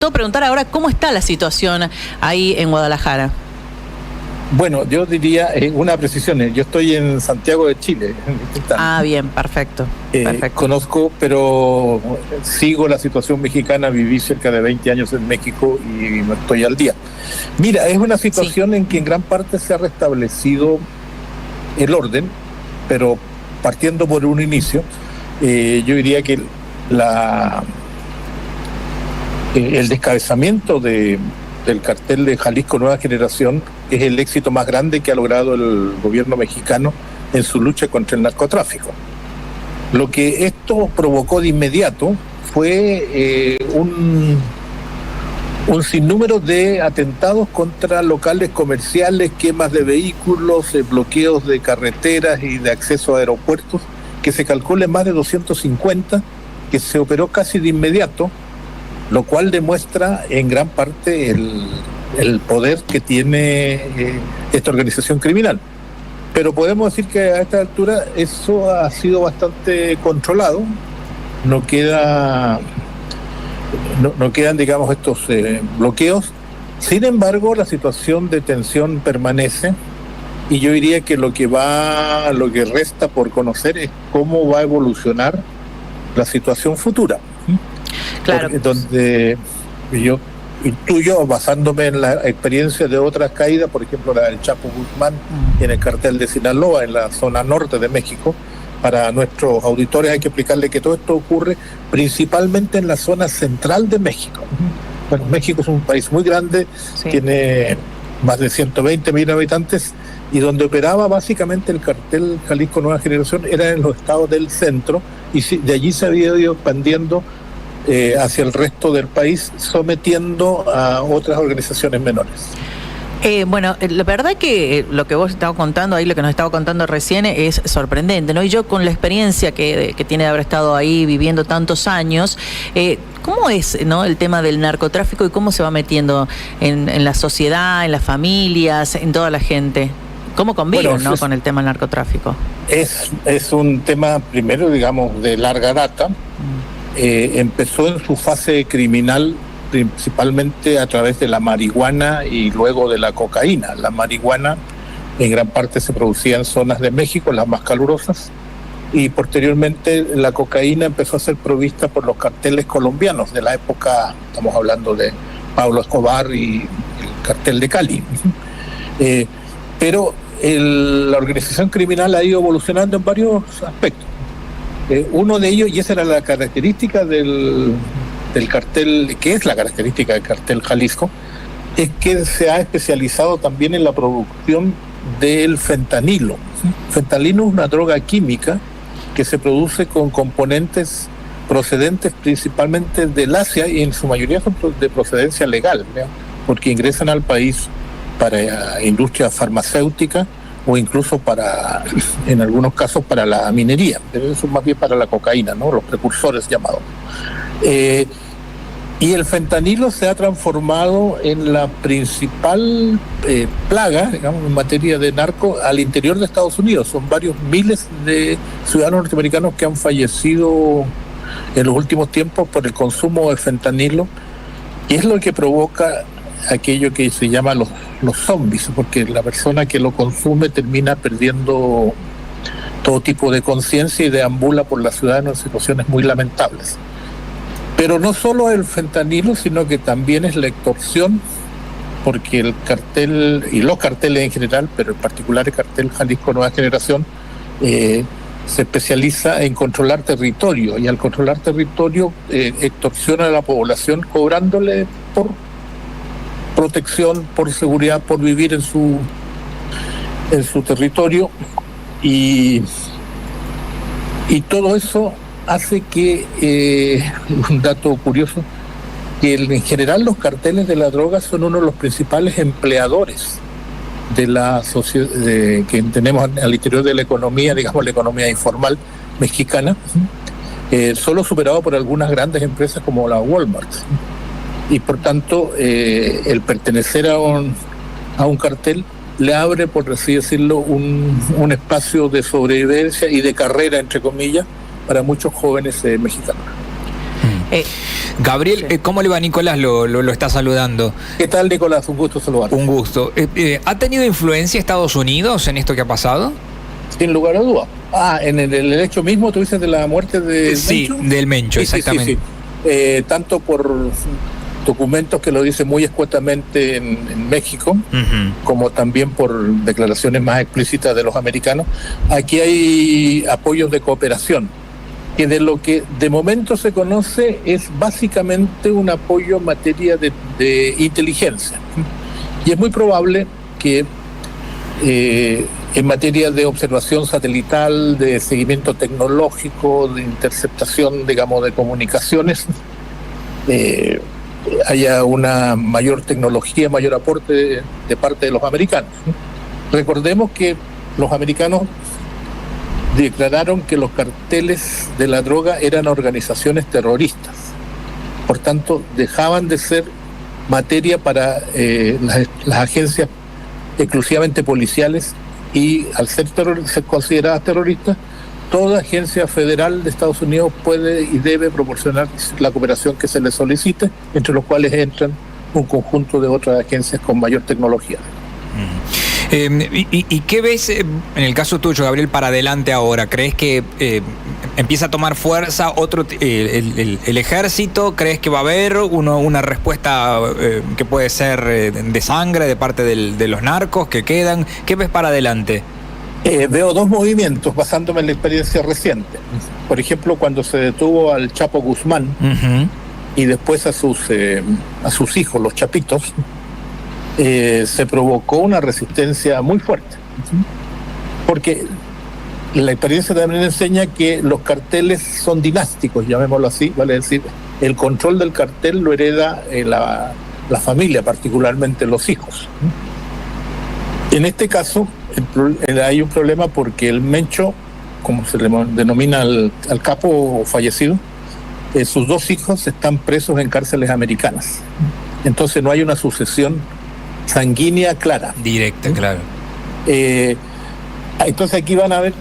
Puedo preguntar ahora cómo está la situación ahí en Guadalajara. Bueno, yo diría una precisión. Yo estoy en Santiago de Chile. Bien, perfecto. Conozco, pero sigo la situación mexicana. Viví cerca de 20 años en México y no estoy al día. Mira, es una situación en que en gran parte se ha restablecido el orden, pero partiendo por un inicio, yo diría que el descabezamiento del cartel de Jalisco Nueva Generación es el éxito más grande que ha logrado el gobierno mexicano en su lucha contra el narcotráfico. Lo que esto provocó de inmediato fue un sinnúmero de atentados contra locales comerciales, quemas de vehículos, bloqueos de carreteras y de acceso a aeropuertos, que se calcula en más de 250, que se operó casi de inmediato, lo cual demuestra en gran parte el poder que tiene esta organización criminal. Pero podemos decir que a esta altura eso ha sido bastante controlado. No quedan, digamos, estos bloqueos. Sin embargo, la situación de tensión permanece, y yo diría que lo que resta por conocer es cómo va a evolucionar la situación futura. Claro. Donde yo intuyo, basándome en la experiencia de otras caídas, por ejemplo la del Chapo Guzmán en el cartel de Sinaloa, en la zona norte de México. Para nuestros auditores hay que explicarle que todo esto ocurre principalmente en la zona central de México. Bueno, México es un país muy grande, tiene más de 120 millones de habitantes, y donde operaba básicamente el cartel Jalisco Nueva Generación era en los estados del centro, y de allí se había ido expandiendo hacia el resto del país, sometiendo a otras organizaciones menores. Bueno, la verdad que lo que vos estabas contando ahí, lo que nos estaba contando recién, es sorprendente, ¿no? Y yo, con la experiencia que tiene de haber estado ahí viviendo tantos años, ¿cómo es, no, el tema del narcotráfico y cómo se va metiendo en la sociedad, en las familias, en toda la gente? ¿Cómo conviven, ¿no, con el tema del narcotráfico? Es un tema, primero, digamos, de larga data. Empezó en su fase criminal principalmente a través de la marihuana y luego de la cocaína. La marihuana en gran parte se producía en zonas de México, las más calurosas, y posteriormente la cocaína empezó a ser provista por los carteles colombianos de la época. Estamos hablando de Pablo Escobar y el cartel de Cali. Pero la organización criminal ha ido evolucionando en varios aspectos. Uno de ellos, y esa era la característica del cartel, que es la característica del cartel Jalisco, es que se ha especializado también en la producción del fentanilo. Fentanilo es una droga química que se produce con componentes procedentes principalmente del Asia, y en su mayoría son de procedencia legal, ¿no? Porque ingresan al país para industria farmacéutica o incluso en algunos casos para la minería, pero eso más bien para la cocaína, ¿no? Los precursores llamados. Y el fentanilo se ha transformado en la principal plaga, digamos, en materia de narco al interior de Estados Unidos. Son varios miles de ciudadanos norteamericanos que han fallecido en los últimos tiempos por el consumo de fentanilo, y es lo que provoca aquello que se llama los zombies, porque la persona que lo consume termina perdiendo todo tipo de conciencia y deambula por la ciudad en situaciones muy lamentables. Pero no solo el fentanilo, sino que también es la extorsión, porque el cartel, y los carteles en general, pero en particular el cartel Jalisco Nueva Generación, se especializa en controlar territorio, y al controlar territorio extorsiona a la población cobrándole por protección, por seguridad, por vivir en su territorio, y todo eso hace que, un dato curioso, que en general los carteles de la droga son uno de los principales empleadores de la sociedad que tenemos al interior de la economía, digamos la economía informal mexicana, solo superado por algunas grandes empresas como la Walmart. Y por tanto, el pertenecer a un cartel le abre, por así decirlo, un espacio de sobrevivencia y de carrera, entre comillas, para muchos jóvenes mexicanos. Gabriel, Sí. ¿cómo le va? Nicolás lo está saludando. ¿Qué tal, Nicolás? Un gusto saludarte. Un gusto. ¿Ha tenido influencia Estados Unidos en esto que ha pasado? Sin lugar a dudas. En el hecho mismo, tú dices de la muerte del Sí, Mencho. del Mencho, Sí, sí, exactamente. sí, sí. Tanto por documentos que lo dicen muy escuetamente en México, Ujú. como también por declaraciones más explícitas de los americanos. Aquí hay apoyos de cooperación, que de lo que de momento se conoce es básicamente un apoyo en materia de inteligencia. Y es muy probable que en materia de observación satelital, de seguimiento tecnológico, de interceptación, digamos, de comunicaciones, haya una mayor tecnología, mayor aporte de parte de los americanos. Recordemos que los americanos declararon que los carteles de la droga eran organizaciones terroristas. Por tanto, dejaban de ser materia para las agencias exclusivamente policiales, y al ser consideradas terroristas, toda agencia federal de Estados Unidos puede y debe proporcionar la cooperación que se le solicite, entre los cuales entran un conjunto de otras agencias con mayor tecnología. ¿Y qué ves en el caso tuyo, Gabriel, para adelante ahora? ¿Crees que empieza a tomar fuerza el ejército? ¿Crees que va a haber una respuesta que puede ser de sangre de parte de los narcos que quedan? ¿Qué ves para adelante? Veo dos movimientos basándome en la experiencia reciente. Por ejemplo, cuando se detuvo al Chapo Guzmán y después a sus hijos, los Chapitos, se provocó una resistencia muy fuerte. Porque la experiencia también enseña que los carteles son dinásticos, llamémoslo así, vale decir, el control del cartel lo hereda la familia, particularmente los hijos. En este caso hay un problema porque el Mencho, como se le denomina al capo fallecido, sus dos hijos están presos en cárceles americanas. Entonces no hay una sucesión sanguínea clara. Directa, claro. Entonces aquí van a haber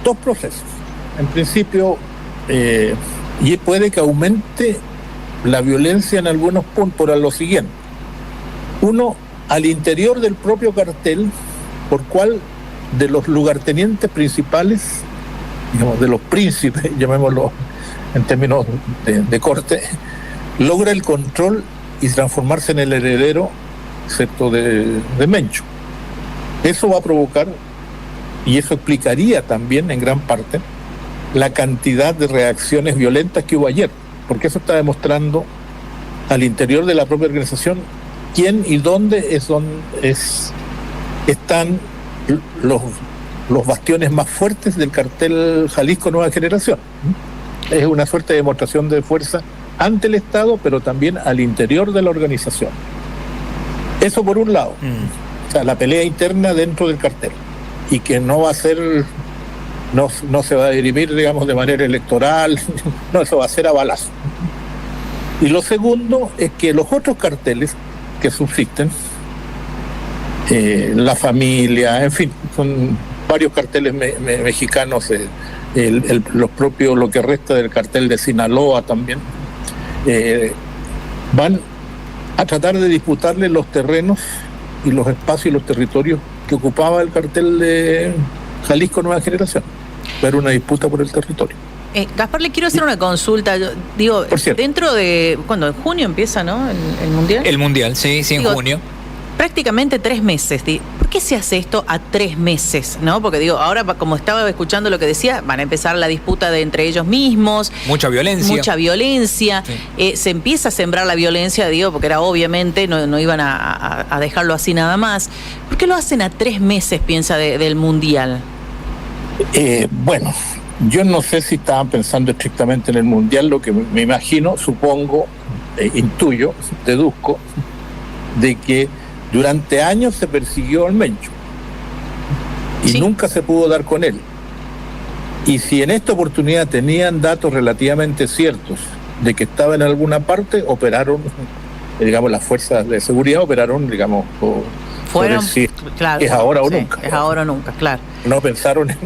dos procesos. En principio, y puede que aumente la violencia en algunos puntos por lo siguiente. Uno, al interior del propio cartel, por cual de los lugartenientes principales, digamos, de los príncipes, llamémoslo en términos de corte, logra el control y transformarse en el heredero, excepto de Mencho. Eso va a provocar, y eso explicaría también en gran parte, la cantidad de reacciones violentas que hubo ayer, porque eso está demostrando al interior de la propia organización quién y dónde están los bastiones más fuertes del cartel Jalisco Nueva Generación. Es una suerte de demostración de fuerza ante el Estado, pero también al interior de la organización. Eso por un lado. O sea, la pelea interna dentro del cartel, y que no va a ser, no se va a dirimir, digamos, de manera electoral, no, eso va a ser a balazo. Y lo segundo es que los otros carteles que subsisten, la familia, en fin, son varios carteles mexicanos, los propios, lo que resta del cartel de Sinaloa también, van a tratar de disputarle los terrenos y los espacios y los territorios que ocupaba el cartel de Jalisco Nueva Generación. Va a haber una disputa por el territorio. Gaspar, le quiero hacer una consulta. Yo digo, dentro de, ¿cuándo? En junio empieza, ¿no? El Mundial. El Mundial, sí, en junio. Prácticamente 3 meses. ¿Por qué se hace esto a 3 meses? ¿No? Porque digo, ahora como estaba escuchando lo que decía, van a empezar la disputa entre ellos mismos. Mucha violencia. Sí. Se empieza a sembrar la violencia, digo, porque era obviamente, no iban a dejarlo así nada más. ¿Por qué lo hacen a 3 meses, piensa, del Mundial? Bueno, yo no sé si estaban pensando estrictamente en el Mundial, lo que me imagino, supongo, intuyo, deduzco, de que durante años se persiguió al Mencho y sí, nunca se pudo dar con él. Y si en esta oportunidad tenían datos relativamente ciertos de que estaba en alguna parte, operaron, digamos, las fuerzas de seguridad operaron, digamos, Fueron, decir, claro, es ahora o sí, nunca. Es ahora o nunca, claro. No pensaron en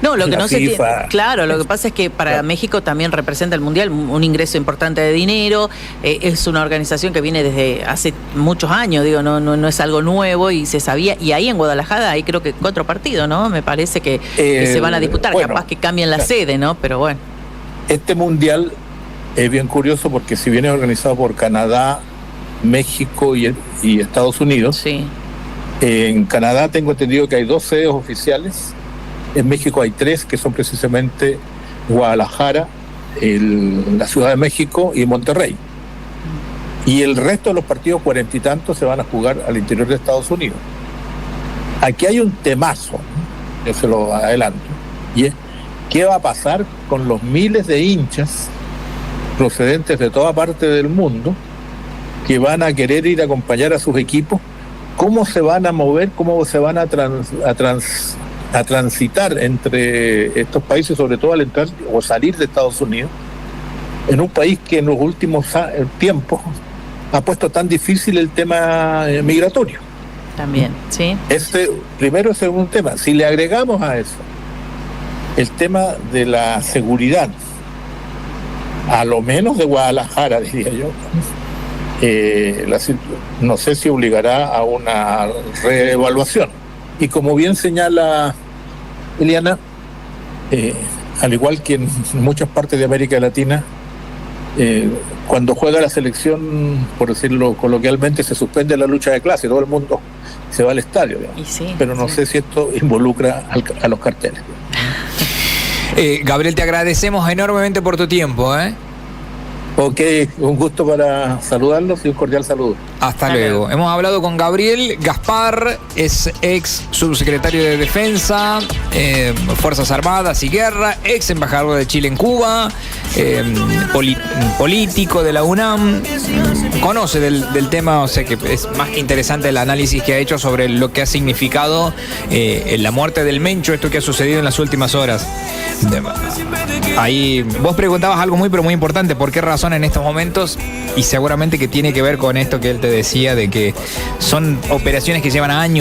No, lo que la no se tiene, FIFA. claro, lo que pasa es que para Claro. México también representa el Mundial un ingreso importante de dinero, es una organización que viene desde hace muchos años, digo, no es algo nuevo y se sabía, y ahí en Guadalajara hay creo que 4 partidos, ¿no? Me parece que se van a disputar, bueno, capaz que cambien la claro. sede, ¿no? Pero bueno. Este mundial es bien curioso porque si bien es organizado por Canadá, México y Estados Unidos, Sí. en Canadá tengo entendido que hay 2 sedes oficiales, en México hay 3, que son precisamente Guadalajara, la Ciudad de México y Monterrey. Y el resto de los partidos, 40 y tantos, se van a jugar al interior de Estados Unidos. Aquí hay un temazo, ¿no? Yo se lo adelanto, y es qué va a pasar con los miles de hinchas procedentes de toda parte del mundo que van a querer ir a acompañar a sus equipos, cómo se van a mover, cómo se van a transitar entre estos países, sobre todo al entrar o salir de Estados Unidos, en un país que en los últimos tiempos ha puesto tan difícil el tema migratorio. También, sí. Primero ese es un tema. Si le agregamos a eso el tema de la seguridad, a lo menos de Guadalajara, diría yo, no sé si obligará a una reevaluación. Y como bien señala Eliana, al igual que en muchas partes de América Latina, cuando juega la selección, por decirlo coloquialmente, se suspende la lucha de clase, todo el mundo se va al estadio, Y sí, pero no sí. sé si esto involucra a los carteles. Gabriel, te agradecemos enormemente por tu tiempo, ¿eh? Ok, un gusto para saludarlos y un cordial saludo. Hasta luego. Hemos hablado con Gabriel Gaspar, es ex subsecretario de Defensa, Fuerzas Armadas y Guerra, ex embajador de Chile en Cuba, político de la UNAM, conoce del tema, o sea que es más que interesante el análisis que ha hecho sobre lo que ha significado la muerte del Mencho, esto que ha sucedido en las últimas horas. Ahí vos preguntabas algo muy pero muy importante, ¿por qué razón en estos momentos? Y seguramente que tiene que ver con esto que él te decía, de que son operaciones que llevan años.